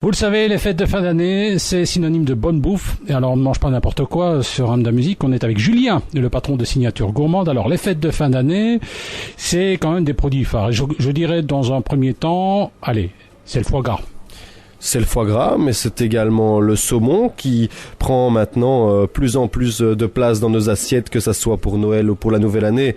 Vous le savez, les fêtes de fin d'année, c'est synonyme de bonne bouffe. Et alors, on ne mange pas n'importe quoi sur Ramda Musique. On est avec Julien, le patron de Signature Gourmande. Alors, les fêtes de fin d'année, c'est quand même des produits phares. Je dirais, dans un premier temps, allez, c'est le foie gras. C'est le foie gras, mais c'est également le saumon qui prend maintenant plus en plus de place dans nos assiettes, que ça soit pour Noël ou pour la nouvelle année,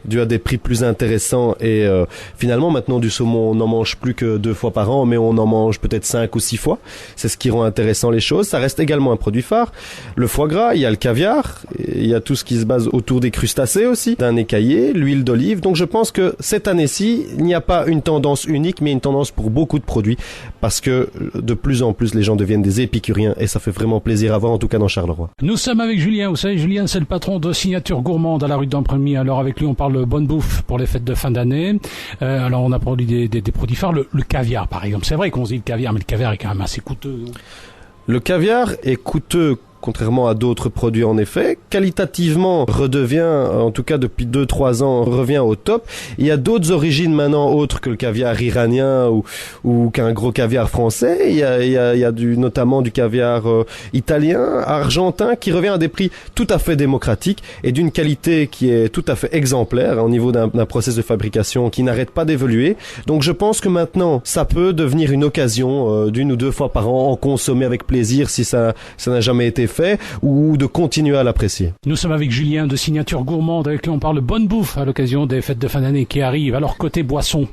dû à des prix plus intéressants. Et finalement, maintenant, du saumon, on n'en mange plus que 2 fois par an, mais on en mange peut-être 5 ou 6 fois. C'est ce qui rend intéressant les choses. Ça reste également un produit phare. Le foie gras, il y a le caviar, il y a tout ce qui se base autour des crustacés aussi, d'un écaillé, l'huile d'olive. Donc je pense que cette année-ci, il n'y a pas une tendance unique, mais une tendance pour beaucoup de produits, parce que de plus en plus, les gens deviennent des épicuriens, et ça fait vraiment plaisir à voir, en tout cas dans Charleroi. Nous sommes avec Julien. Vous savez, Julien, c'est le patron de Signature Gourmande à la rue d'Ampremy. Alors avec lui, on parle de bonne bouffe pour les fêtes de fin d'année. Alors on a produit des produits phares, le caviar par exemple. C'est vrai qu'on se dit le caviar, mais le caviar est quand même assez coûteux. Le caviar est coûteux, contrairement à d'autres produits en effet. Qualitativement, redevient, en tout cas depuis 2-3 ans, revient au top. Il y a d'autres origines maintenant autres que le caviar iranien ou qu'un gros caviar français. Il y a notamment du caviar italien, argentin, qui revient à des prix tout à fait démocratiques et d'une qualité qui est tout à fait exemplaire au niveau d'un process de fabrication qui n'arrête pas d'évoluer. Donc je pense que maintenant, ça peut devenir une occasion d'1 ou 2 fois par an en consommer avec plaisir si ça n'a jamais été fait, ou de continuer à l'apprécier. Nous sommes avec Julien de Signature Gourmande, avec qui on parle de bonne bouffe à l'occasion des fêtes de fin d'année qui arrivent. Alors côté boisson,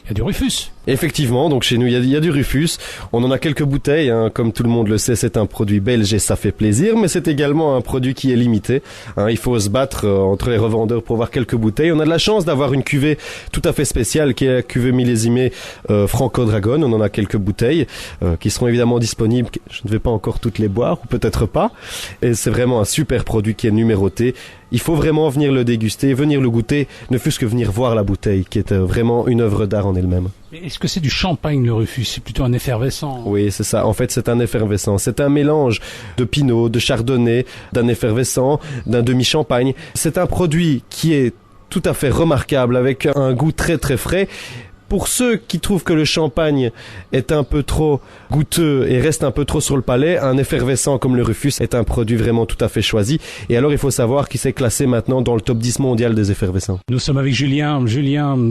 il y a du Rufus. Effectivement, donc chez nous il y a du Rufus. On en a quelques bouteilles, comme tout le monde le sait, c'est un produit belge et ça fait plaisir, mais c'est également un produit qui est limité. Il faut se battre entre les revendeurs pour avoir quelques bouteilles. On a de la chance d'avoir une cuvée tout à fait spéciale qui est la cuvée millésimée Franco Dragon. On en a quelques bouteilles qui seront évidemment disponibles. Je ne vais pas encore toutes les boire, ou peut-être pas. Et c'est vraiment un super produit qui est numéroté. Il faut vraiment venir le déguster, venir le goûter, ne fût-ce que venir voir la bouteille, qui est vraiment une œuvre d'art en elle-même. Est-ce que c'est du champagne, le Rufus? C'est plutôt un effervescent. Oui, c'est ça. En fait, c'est un effervescent. C'est un mélange de pinot, de chardonnay, d'un effervescent, d'un demi-champagne. C'est un produit qui est tout à fait remarquable, avec un goût très très frais. Pour ceux qui trouvent que le champagne est un peu trop goûteux et reste un peu trop sur le palais, un effervescent comme le Rufus est un produit vraiment tout à fait choisi. Et alors il faut savoir qu'il s'est classé maintenant dans le top 10 mondial des effervescents. Nous sommes avec Julien,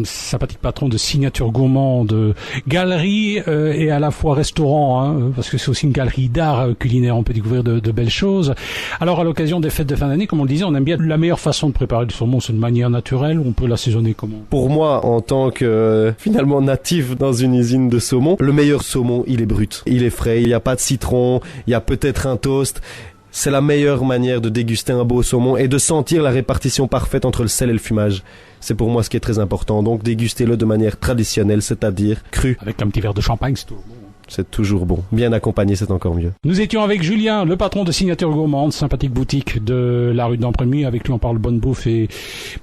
sympathique patron de Signature Gourmande, galerie et à la fois restaurant, parce que c'est aussi une galerie d'art culinaire, on peut découvrir de belles choses. Alors à l'occasion des fêtes de fin d'année, comme on le disait, on aime bien la meilleure façon de préparer le saumon, c'est de manière naturelle, ou on peut l'assaisonner comment? Pour moi, en tant que finalement natif dans une usine de saumon, le meilleur saumon, il est brut. Il est frais, il n'y a pas de citron, il y a peut-être un toast. C'est la meilleure manière de déguster un beau saumon et de sentir la répartition parfaite entre le sel et le fumage. C'est pour moi ce qui est très important. Donc dégustez-le de manière traditionnelle, c'est-à-dire cru. Avec un petit verre de champagne, c'est tout bon. C'est toujours bon. Bien accompagné, c'est encore mieux. Nous étions avec Julien, le patron de Signature Gourmande, sympathique boutique de la rue d'Ampremy. Avec lui, on parle bonne bouffe et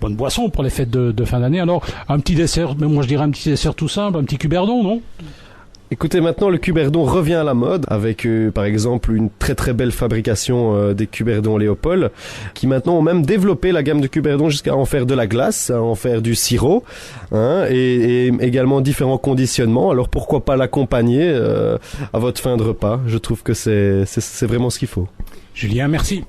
bonne boisson pour les fêtes de fin d'année. Alors, un petit dessert, mais moi je dirais un petit dessert tout simple, un petit cuberdon, non? Écoutez, maintenant le cuberdon revient à la mode avec par exemple une très très belle fabrication des cuberdons Léopold, qui maintenant ont même développé la gamme de cuberdons jusqu'à en faire de la glace, à en faire du sirop, et également différents conditionnements. Alors pourquoi pas l'accompagner à votre fin de repas? Je trouve que c'est vraiment ce qu'il faut. Julien, merci.